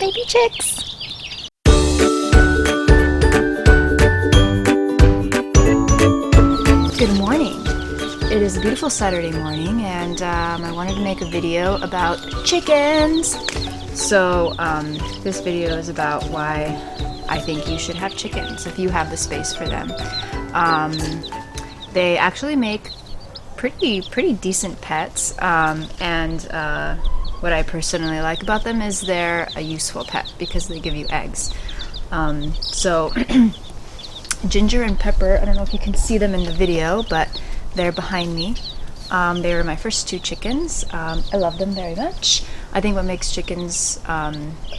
baby chicks. Good morning. It is a beautiful Saturday morning, and I wanted to make a video about chickens. So this video is about why I think you should have chickens if you have the space for them. They actually make pretty decent pets, and what I personally like about them is they're a useful pet because they give you eggs. So Ginger and Pepper, I don't know if you can see them in the video, but they're behind me. They were my first two chickens. I love them very much. I think what makes chickens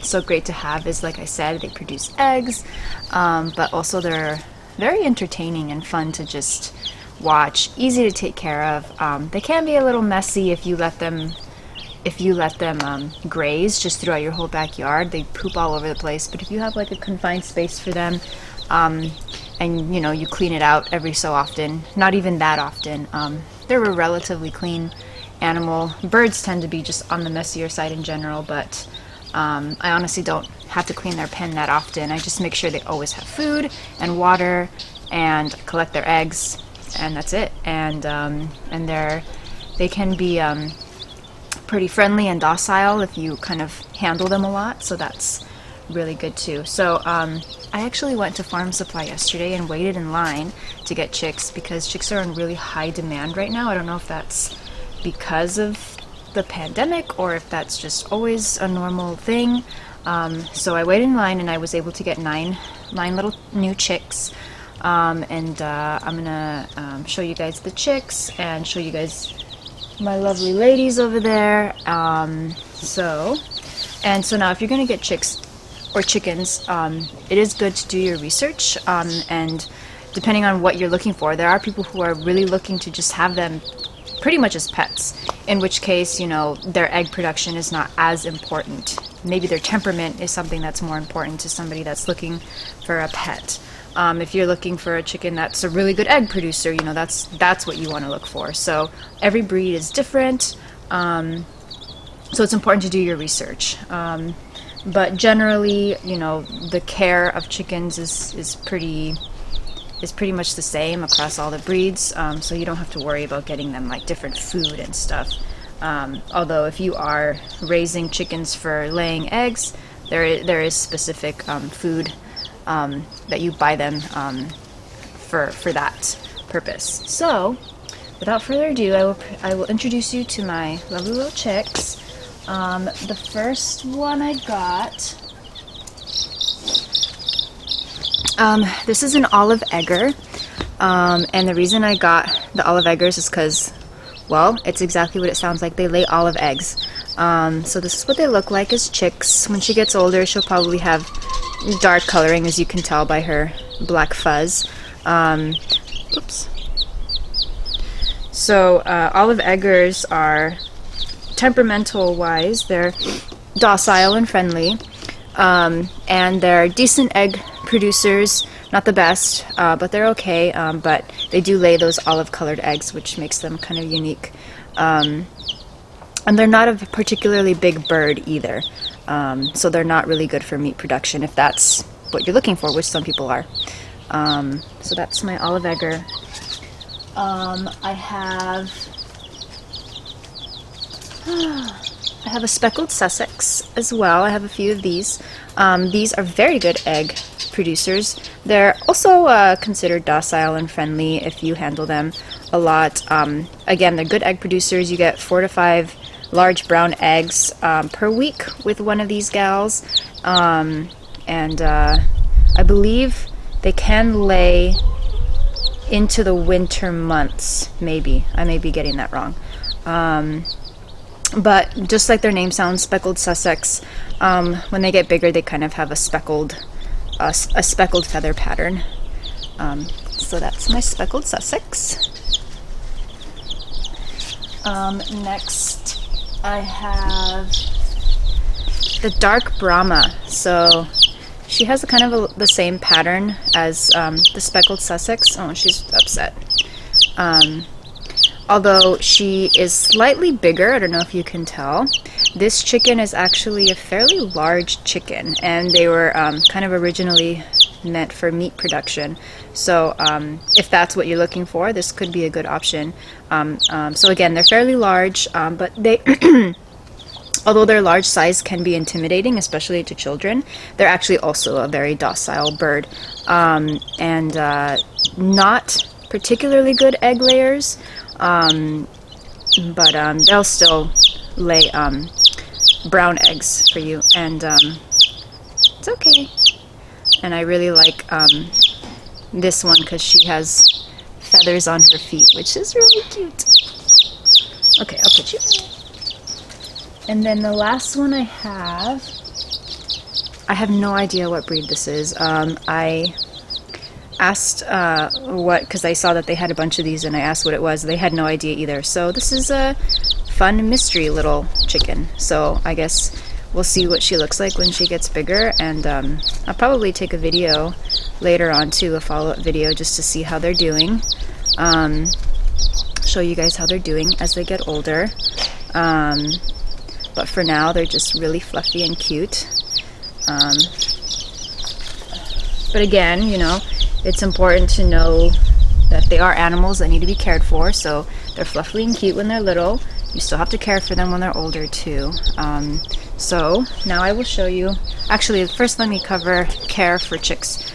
so great to have is, like I said, they produce eggs, but also they're very entertaining and fun to just watch, easy to take care of. They can be a little messy if you let them graze just throughout your whole backyard. They poop all over the place, but if you have like a confined space for them, and you clean it out every so often, not even that often, they're a relatively clean animal. Birds tend to be just on the messier side in general, but I honestly don't have to clean their pen that often. I just make sure they always have food and water and collect their eggs, and that's it. And they can be pretty friendly and docile if you kind of handle them a lot, so that's really good too. So I actually went to Farm Supply yesterday and waited in line to get chicks because chicks are in really high demand right now. I don't know if that's because of the pandemic or if that's just always a normal thing. So I waited in line and I was able to get nine little new chicks. And I'm gonna show you guys the chicks and show you guys my lovely ladies over there. So now if you're gonna get chicks or chickens, it is good to do your research, and depending on what you're looking for, there are people who are really looking to just have them pretty much as pets, in which case, their egg production is not as important. Maybe their temperament is something that's more important to somebody that's looking for a pet. If you're looking for a chicken that's a really good egg producer, that's what you want to look for. So every breed is different, so it's important to do your research. But generally, the care of chickens is pretty much the same across all the breeds, so you don't have to worry about getting them like different food and stuff. Although if you are raising chickens for laying eggs, there is specific food that you buy them for that purpose. So, without further ado, I will introduce you to my lovely little chicks. The first one I got, this is an olive egger, and the reason I got the olive eggers is because, well, it's exactly what it sounds like. They lay olive eggs. So this is what they look like as chicks. When she gets older, she'll probably have dark coloring, as you can tell by her black fuzz. Oops. So olive eggers are, temperamental wise, they're docile and friendly, and they're decent egg producers. Not the best, but they're okay. But they do lay those olive colored eggs, which makes them kind of unique. And they're not a particularly big bird either, so they're not really good for meat production if that's what you're looking for, which some people are. So that's my olive egger. I have a speckled Sussex as well. I have a few of these. These are very good egg producers. They're also considered docile and friendly if you handle them a lot. Again, they're good egg producers. You get 4 to 5 large brown eggs per week with one of these gals. And I believe they can lay into the winter months, maybe. I may be getting that wrong. But just like their name sounds, speckled Sussex, when they get bigger, they kind of have a speckled feather pattern. So that's my speckled Sussex. Next, I have the dark Brahma. So she has a kind of the same pattern as the speckled Sussex. Oh, she's upset. Although she is slightly bigger, I don't know if you can tell. This chicken is actually a fairly large chicken, and they were kind of originally meant for meat production. So if that's what you're looking for, this could be a good option. So again, they're fairly large, but they although their large size can be intimidating, especially to children, they're actually also a very docile bird, and not particularly good egg layers, but they'll still lay brown eggs for you, and it's okay. And I really like this one because she has feathers on her feet, which is really cute. Okay, I'll put you. And then the last one I have no idea what breed this is. I asked what, because I saw that they had a bunch of these, and I asked what it was. They had no idea either. So this is a fun mystery little chicken. So I guess we'll see what she looks like when she gets bigger, and I'll probably take a video later on too, a follow-up video, just to see how they're doing. Show you guys how they're doing as they get older. But for now, they're just really fluffy and cute. But again, you know, it's important to know that they are animals that need to be cared for. So they're fluffy and cute when they're little. You still have to care for them when they're older too. So now I will show you. Actually, first let me cover care for chicks.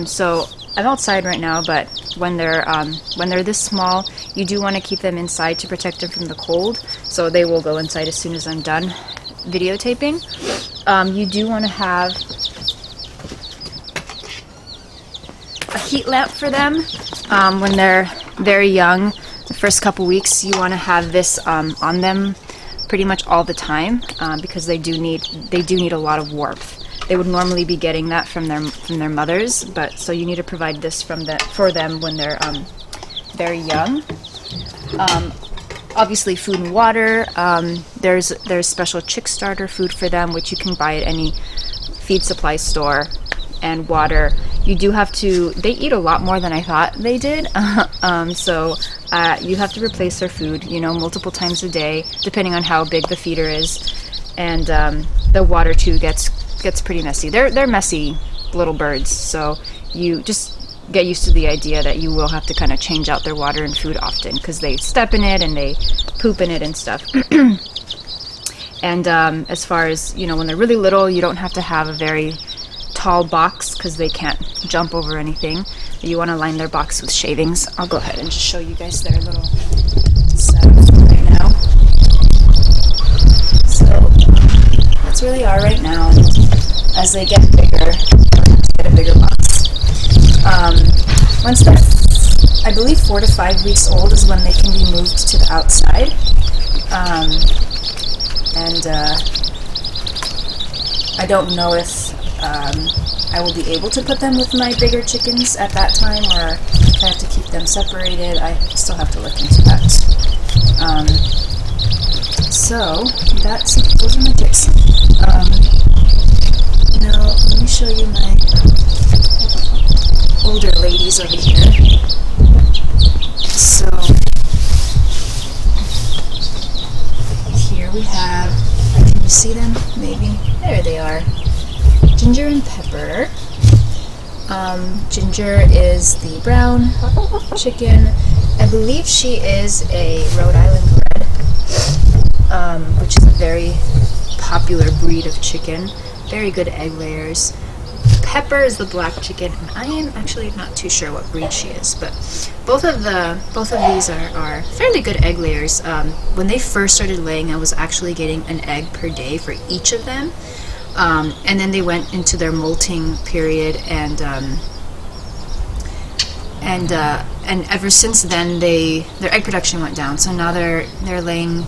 So I'm outside right now, but when they're this small, you do want to keep them inside to protect them from the cold. So they will go inside as soon as I'm done videotaping. You do want to have a heat lamp for them when they're very young. The first couple weeks, you want to have this on them pretty much all the time because they do need a lot of warmth. They would normally be getting that from their mothers, but so you need to provide this for them when they're very young. Obviously, food and water. There's special chick starter food for them, which you can buy at any feed supply store, and water. You do have to. They eat a lot more than I thought they did, so you have to replace their food, you know, multiple times a day, depending on how big the feeder is, and the water too gets pretty messy. They're messy little birds, so you just get used to the idea that you will have to kind of change out their water and food often because they step in it and they poop in it and stuff. And as far as, you know, when they're really little, you don't have to have a very tall box because they can't jump over anything. You want to line their box with shavings. I'll go ahead and just show you guys their little setup right now. So that's where they are right now. And as they get bigger, get a bigger box. Once they're, I believe, 4 to 5 weeks old is when they can be moved to the outside. I don't know if I will be able to put them with my bigger chickens at that time, or if I have to keep them separated. I still have to look into that. So those are my chicks. Now let me show you my older ladies over here. So here we have, can you see them? Maybe. There they are. Ginger and Pepper. Ginger is the brown chicken. I believe she is a Rhode Island Red, which is a very popular breed of chicken. Very good egg layers. Pepper is the black chicken, and I am actually not too sure what breed she is, but both of these are fairly good egg layers. When they first started laying, I was actually getting an egg per day for each of them, and then they went into their molting period, and ever since then their egg production went down. So now they're laying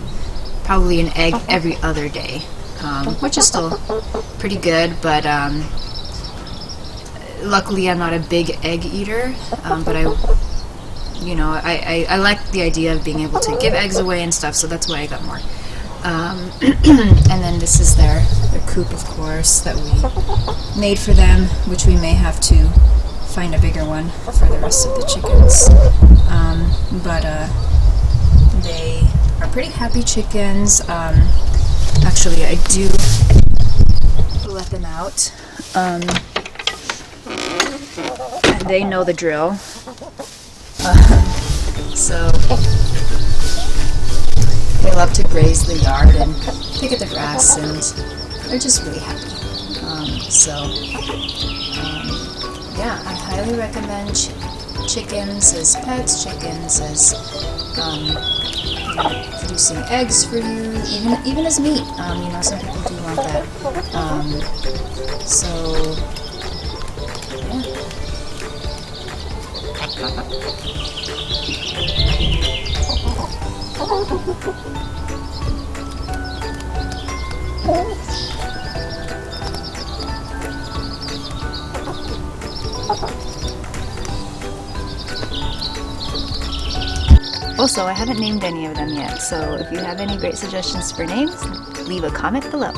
probably an egg every other day, which is still pretty good, but luckily I'm not a big egg eater, but I like the idea of being able to give eggs away and stuff, so that's why I got more. And then this is their coop, of course, that we made for them, which we may have to find a bigger one for the rest of the chickens. But They are pretty happy chickens. Actually, I do let them out. And they know the drill. So they love to graze the yard and pick at the grass, and they're just really happy. Yeah, I highly recommend chickens as pets, chickens as producing eggs for you, even as meat. Some people do want that. Also, I haven't named any of them yet, so if you have any great suggestions for names, leave a comment below.